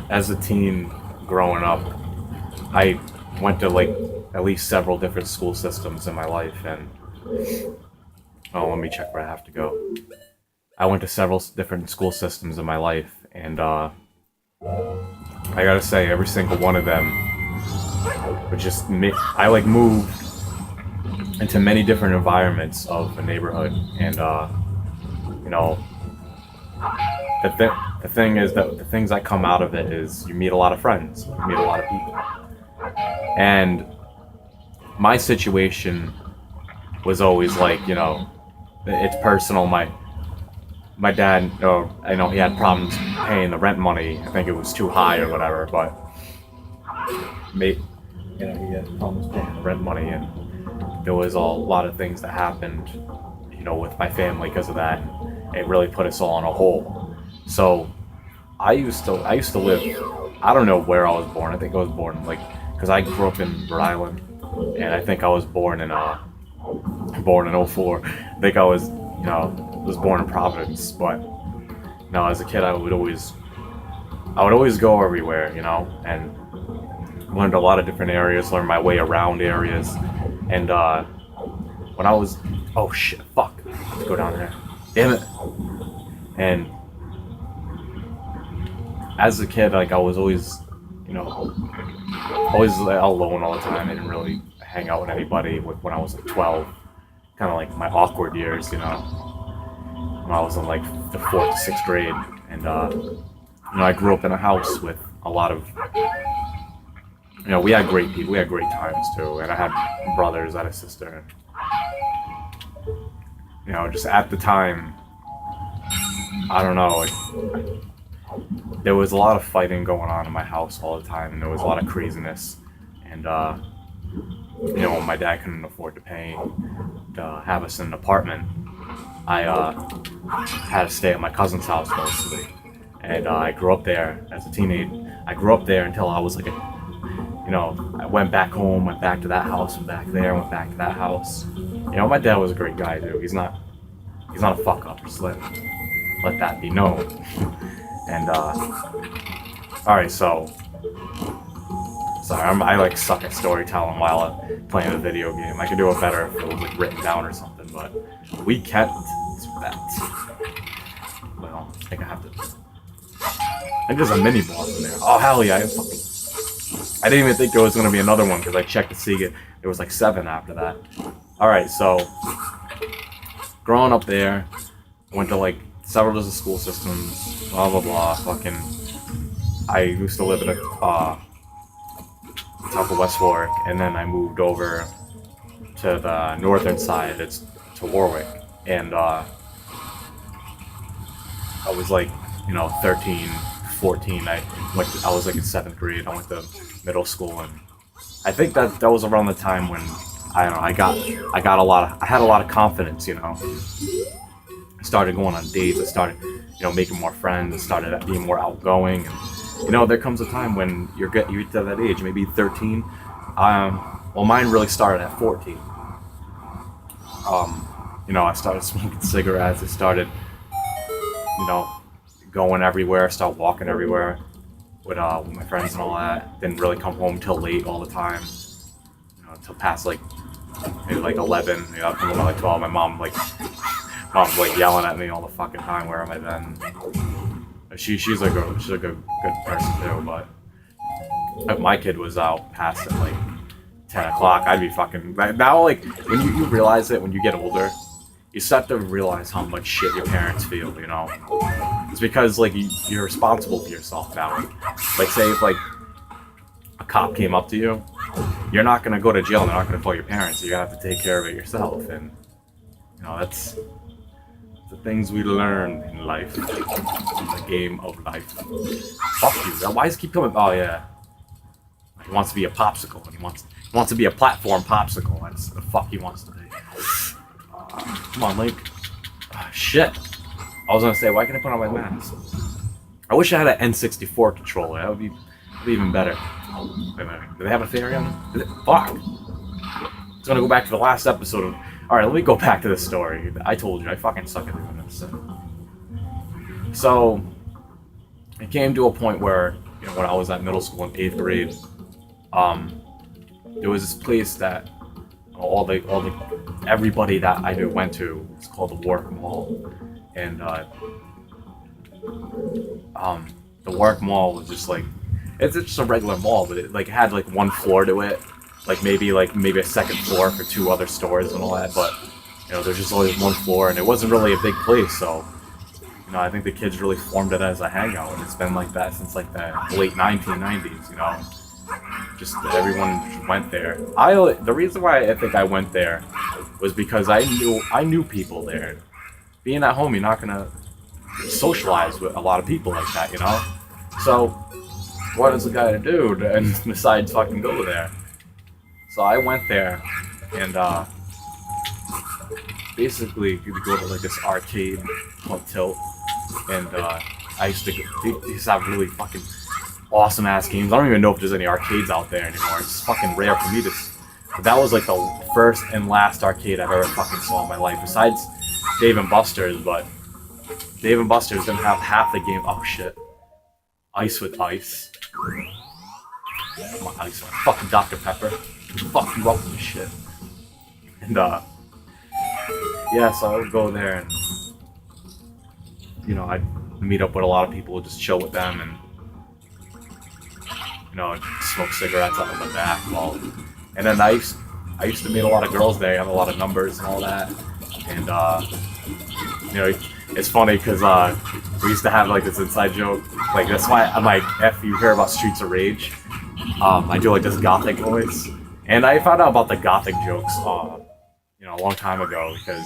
as a teen growing up, I went to like at least several different school systems in my life, and oh, let me check where I have to go. I went to several different school systems in my life, and I gotta say, every single one of them would just I like moved into many different environments of a neighborhood, and you know, the thing is that the things that come out of it is you meet a lot of friends, you meet a lot of people, and my situation was always like, it's personal. My dad, I know he had problems paying the rent money. I think it was too high or whatever, but he had problems paying the rent money, and there was a lot of things that happened, with my family because of that. And it really put us all in a hole. So I used to live. I don't know where I was born. I think I was born because I grew up in Rhode Island, and I think I was born in '04. I think I was born in Providence, but as a kid I would always go everywhere, and learned a lot of different areas, learned my way around areas, and when I was, oh shit, fuck, I have to go down there, damn it, and as a kid, I was always, always alone all the time. I didn't really hang out with anybody when I was 12, kind of like my awkward years, when I was in like the 4th to 6th grade, and I grew up in a house with a lot of, we had great people, we had great times too, and I had brothers, I had a sister, and, just at the time, I don't know, there was a lot of fighting going on in my house all the time, and there was a lot of craziness, and when my dad couldn't afford to pay to have us in an apartment, I had to stay at my cousin's house mostly, and I grew up there as a teenager. I grew up there until I was like I went back home, went back to that house, went back there, went back to that house. My dad was a great guy too. He's not a fuck up. Just let that be known. And all right, so sorry, I like suck at storytelling while I'm playing a video game. I could do it better if it was like written down or something, but we kept that. Well, I think I have to. I think there's a mini boss in there. Oh hell yeah! I didn't even think there was gonna be another one because I checked to see it. There was like 7 after that. All right, so growing up there, went to like several dozen school systems. Blah blah blah. Fucking. I used to live in a top of West Warwick, and then I moved over to the northern side. It's to Warwick, and I was like, 13, 14. I was like in 7th grade. I went to middle school, and I think that was around the time when I don't know. I had a lot of confidence. I started going on dates. I started, making more friends. I started being more outgoing. And, there comes a time when you're to that age, maybe 13. Well, mine really started at 14. I started smoking cigarettes. I started, going everywhere. Started walking everywhere with my friends and all that. Didn't really come home till late all the time. Till past like maybe like 11. I'd come home at like 12. My mom's like yelling at me all the fucking time. Where am I then? She's a good person too, but if my kid was out past at like 10 o'clock, I'd be fucking now. Like when you realize it when you get older, you start to realize how much shit your parents feel. It's because like you're responsible for yourself now. Like say if like a cop came up to you, you're not gonna go to jail. They're not gonna call your parents. You're gonna have to take care of it yourself, and that's the things we learn in life, in the game of life. Fuck you. Why does he keep coming? Oh yeah, he wants to be a popsicle, and he wants to be a platform popsicle. That's the fuck he wants to be. Come on, Link. Shit. I was gonna say, why can't I put on my mask? I wish I had an N64 controller. That would be even better. Wait a minute. Do they have a theory on it? Fuck. It's gonna go back to the last episode of. Alright, let me go back to the story. I told you, I fucking suck at doing this. So, it came to a point where, you know, when I was at middle school in 8th grade, there was this place that everybody that I knew went to. It's called the Warwick Mall, and the Warwick Mall was just like, it's just a regular mall, but it like had like one floor to it, like maybe a second floor for two other stores and all that. But you know, there's just always one floor, and it wasn't really a big place, so you know, I think the kids really formed it as a hangout, and it's been like that since like the late 1990s. You know, just everyone went there. The reason why I think I went there was because I knew people there. Being at home, you're not gonna socialize with a lot of people like that, you know. So what is the guy to do besides fucking go there? So I went there, and basically you could go to like this arcade called Tilt, and I used to have really fucking awesome ass games. I don't even know if there's any arcades out there anymore. It's fucking rare for me to. But that was like the first and last arcade I've ever fucking saw in my life, besides Dave and Buster's. But Dave and Buster's didn't have half the game. Oh shit! Ice with ice. Come on, ice with fucking Dr. Pepper. Fuck you up with this shit. And yeah, so I would go there and you know, I'd meet up with a lot of people, just chill with them, and you know, smoke cigarettes out of the back. Well, and then I used to meet a lot of girls there. I have a lot of numbers and all that. And you know, it's funny because we used to have like this inside joke. Like that's why I'm like, if you hear about Streets of Rage, I do like this gothic voice. And I found out about the gothic jokes, you know, a long time ago, because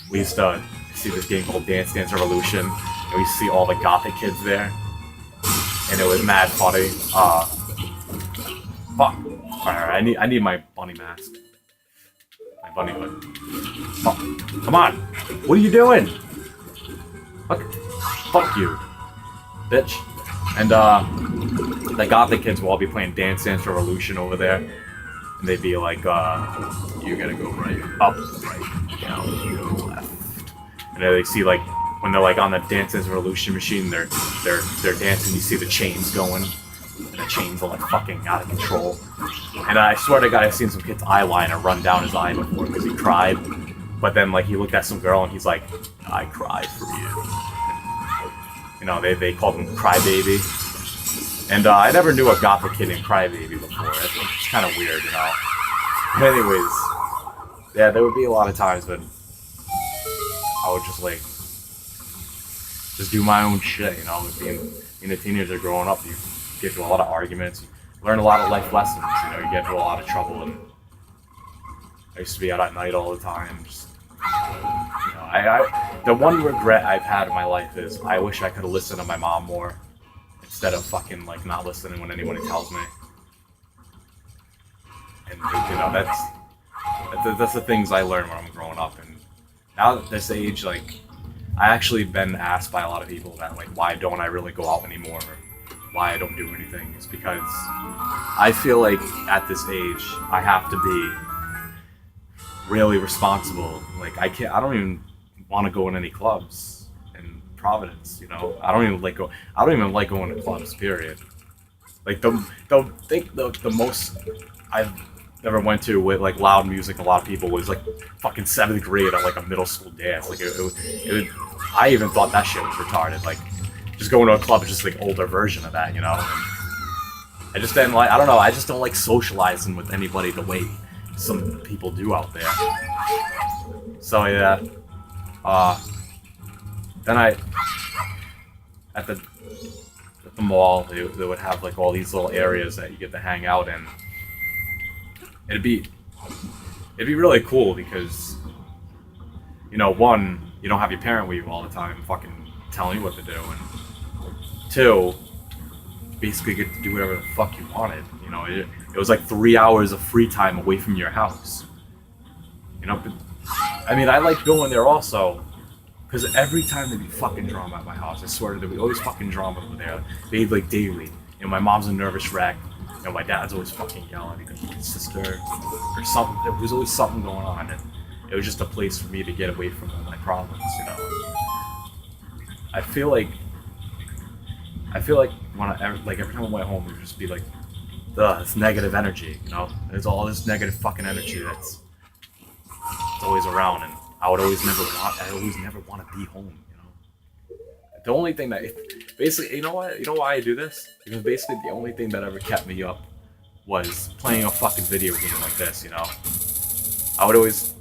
we used to see this game called Dance Dance Revolution, and we used to see all the gothic kids there, and it was mad funny. Fuck. Alright, I need my bunny mask. My bunny hood. Fuck. Come on! What are you doing? Fuck you, bitch. And the gothic kids will all be playing Dance Dance Revolution over there, and they'd be like, you gotta go right, up, right, down, go left. And then they see like when they're like on the Dance Dance Revolution machine, they're dancing. You see the chains going, and the chains are like fucking out of control. And I swear to God, I've seen some kid's eyeliner run down his eye before because he cried. But then like he looked at some girl and he's like, I cried for you. You know, they called him Crybaby. And I never knew a gothic kid named Crybaby before. It's kind of weird, you know. But anyways, yeah, there would be a lot of times when I would just like just do my own shit, you know. Being a teenager growing up, you get into a lot of arguments, you learn a lot of life lessons, you know. You get into a lot of trouble, and I used to be out at night all the time. Just, you know, the one regret I've had in my life is I wish I could have listened to my mom more instead of fucking like not listening when anybody tells me. And you know, that's the things I learned when I'm growing up. And now at this age, like I actually been asked by a lot of people that like why don't I really go out anymore, or why I don't do anything. It's because I feel like at this age I have to be really responsible. Like I don't even want to go in any clubs in Providence, you know. I don't even like going to clubs, period. Like the most I've ever went to with like loud music, a lot of people, was like fucking 7th grade at like a middle school dance. Like I even thought that shit was retarded. Like just going to a club is just like older version of that, you know. And I just didn't like, I don't know, I just don't like socializing with anybody the way some people do out there. So yeah, then at the mall, they would have like all these little areas that you get to hang out in. It'd be really cool because, you know, one, you don't have your parent with you all the time fucking telling you what to do, and two, basically get to do whatever the fuck you wanted. You know, it was like 3 hours of free time away from your house. You know, but, I mean, I like going there also, because every time there'd be fucking drama at my house, I swear there'd be always fucking drama over there. They'd like daily. You know, my mom's a nervous wreck. You know, my dad's always fucking yelling because of his sister or something. There was always something going on, and it was just a place for me to get away from all my problems, you know. I feel like I feel like like every time I went home, it would just be like, ugh, this negative energy, you know? There's all this negative fucking energy that's it's always around, and I always never want to be home, you know? The only thing that, basically, you know what? You know why I do this? Because basically the only thing that ever kept me up was playing a fucking video game like this, you know? I would always,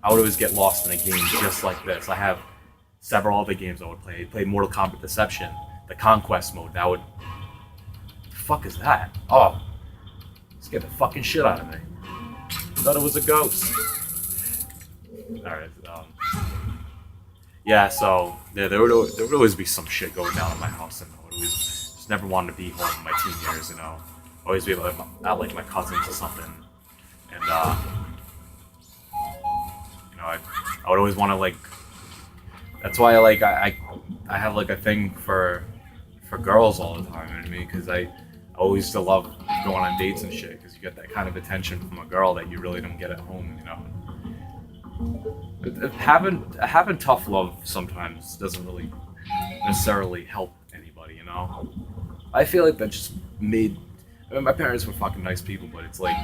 I would always get lost in a game just like this. I have several other games I would play. I played Mortal Kombat Deception, the Conquest mode. That would, the fuck is that? Oh, scared the fucking shit out of me. Thought it was a ghost. Alright, yeah, so there would always be some shit going down in my house, and I would always just never wanted to be home in my teen years, you know. Always be like at like my cousins or something, and you know, I would always want to like. That's why I have like a thing for girls all the time, you know what I mean? Because I always still love going on dates and shit, because you get that kind of attention from a girl that you really don't get at home, you know. Having tough love sometimes doesn't really necessarily help anybody, you know. I feel like that just made. I mean, my parents were fucking nice people, but it's like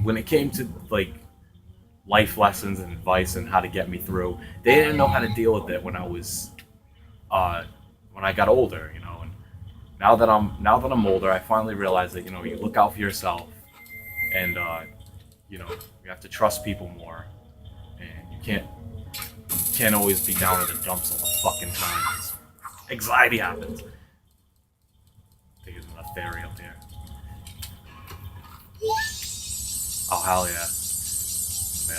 when it came to like life lessons and advice and how to get me through, they didn't know how to deal with it when I was when I got older, you know. And now that I'm older, I finally realized that, you know, you look out for yourself, and you know, you have to trust people more, and you can't always be down in the dumps all the fucking time. Anxiety happens. I think there's another fairy up there. Oh hell yeah! Man,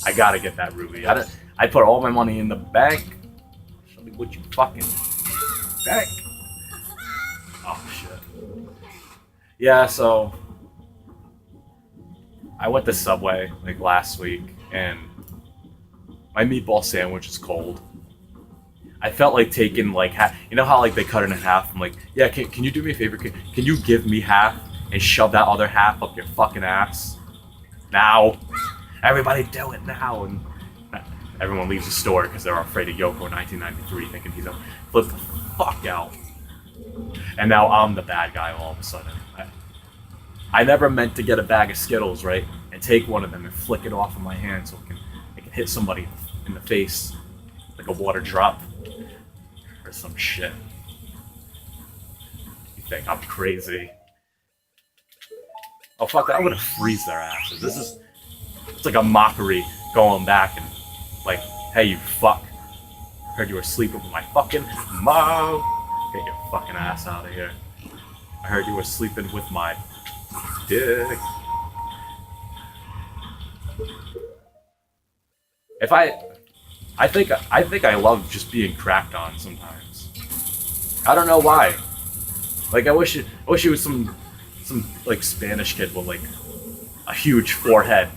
I gotta get that ruby. I put all my money in the bank. Show me what you fucking bank. Oh shit. Yeah, so I went to Subway like last week, and my meatball sandwich is cold. I felt like taking like half. You know how like they cut it in half? I'm like, yeah, can you do me a favor? Can you give me half and shove that other half up your fucking ass? Now. Everybody do it now. And everyone leaves the store because they're afraid of Yoko in 1993, thinking he's gonna flip the fuck out. And now I'm the bad guy all of a sudden. I never meant to get a bag of Skittles, right? And take one of them and flick it off in my hand so it can hit somebody in the face like a water drop or some shit. You think I'm crazy? Oh fuck that, I'm gonna freeze their asses. It's like a mockery going back and like, hey you fuck. Heard you were sleeping with my fucking mom. Get your fucking ass out of here. I heard you were sleeping with my dick. I think I love just being cracked on sometimes. I don't know why. Like I wish it was some like Spanish kid with like a huge forehead.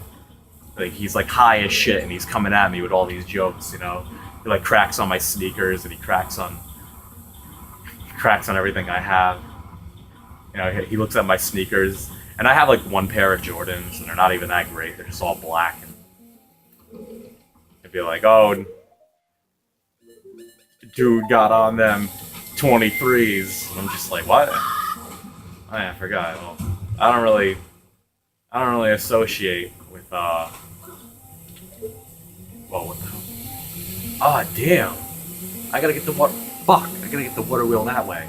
Like he's like high as shit and he's coming at me with all these jokes, you know. He like cracks on my sneakers and he cracks on everything I have. You know, he looks at my sneakers and I have like one pair of Jordans and they're not even that great. They're just all black. And he'd be like, "Oh, dude got on them 23s." And I'm just like, "What?" Oh yeah, I forgot. Well, I don't really associate with well, what the hell? Ah, damn. I gotta get the water. Fuck! I gotta get the water wheel that way.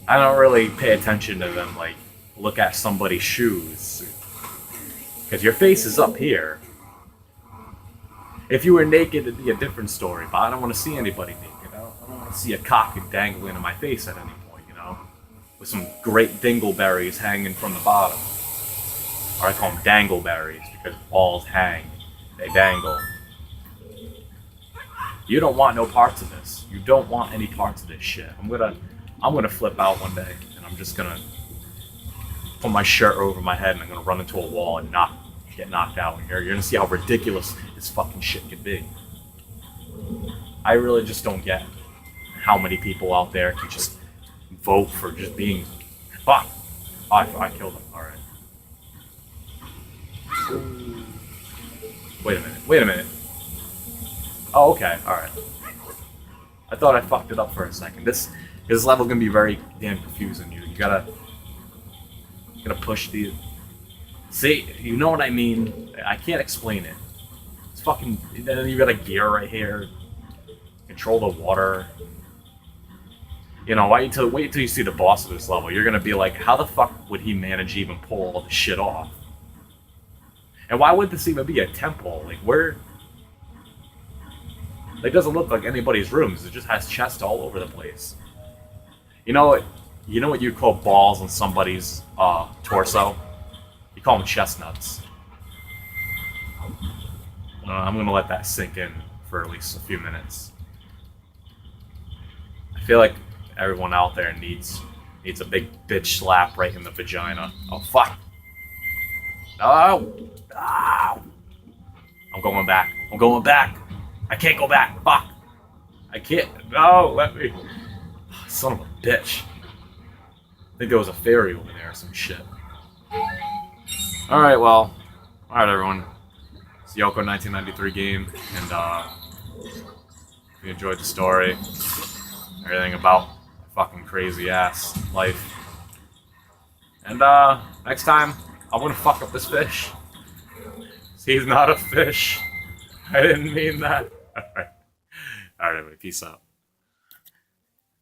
I don't really pay attention to them. Like, look at somebody's shoes, because your face is up here. If you were naked, it'd be a different story. But I don't want to see anybody naked. I don't want to see a cock dangling in my face at any point. You know, with some great dingleberries hanging from the bottom. Or I call them dangleberries because balls hang, they dangle. You don't want no parts of this. You don't want any parts of this shit. I'm gonna flip out one day, and I'm just gonna put my shirt over my head, and I'm gonna run into a wall and get knocked out. And you're gonna see how ridiculous this fucking shit can be. I really just don't get how many people out there can just vote for just being. Fuck! Oh, I killed him. All right. Wait a minute. Oh, okay, alright. I thought I fucked it up for a second. His level can be very damn confusing. You gotta push the. See, you know what I mean? I can't explain it. It's fucking. Then you got a gear right here. Control the water. You know, wait till you see the boss of this level. You're gonna be like, how the fuck would he manage to even pull all this shit off? And why would this even be a temple? Like, where? It doesn't look like anybody's rooms. It just has chests all over the place. You know what? You know what you call balls on somebody's torso? You call them chestnuts. I'm gonna let that sink in for at least a few minutes. I feel like everyone out there needs a big bitch slap right in the vagina. Oh fuck! No! No! I'm going back. I'm going back. I can't go back. Fuck! I can't. No, let me. Son of a bitch. I think there was a fairy over there or some shit. Alright, well. Alright, everyone. It's the Yoko 1993 game, and if you enjoyed the story, everything about fucking crazy ass life. And next time, I'm gonna fuck up this fish. He's not a fish. I didn't mean that. Alright, everybody, peace out.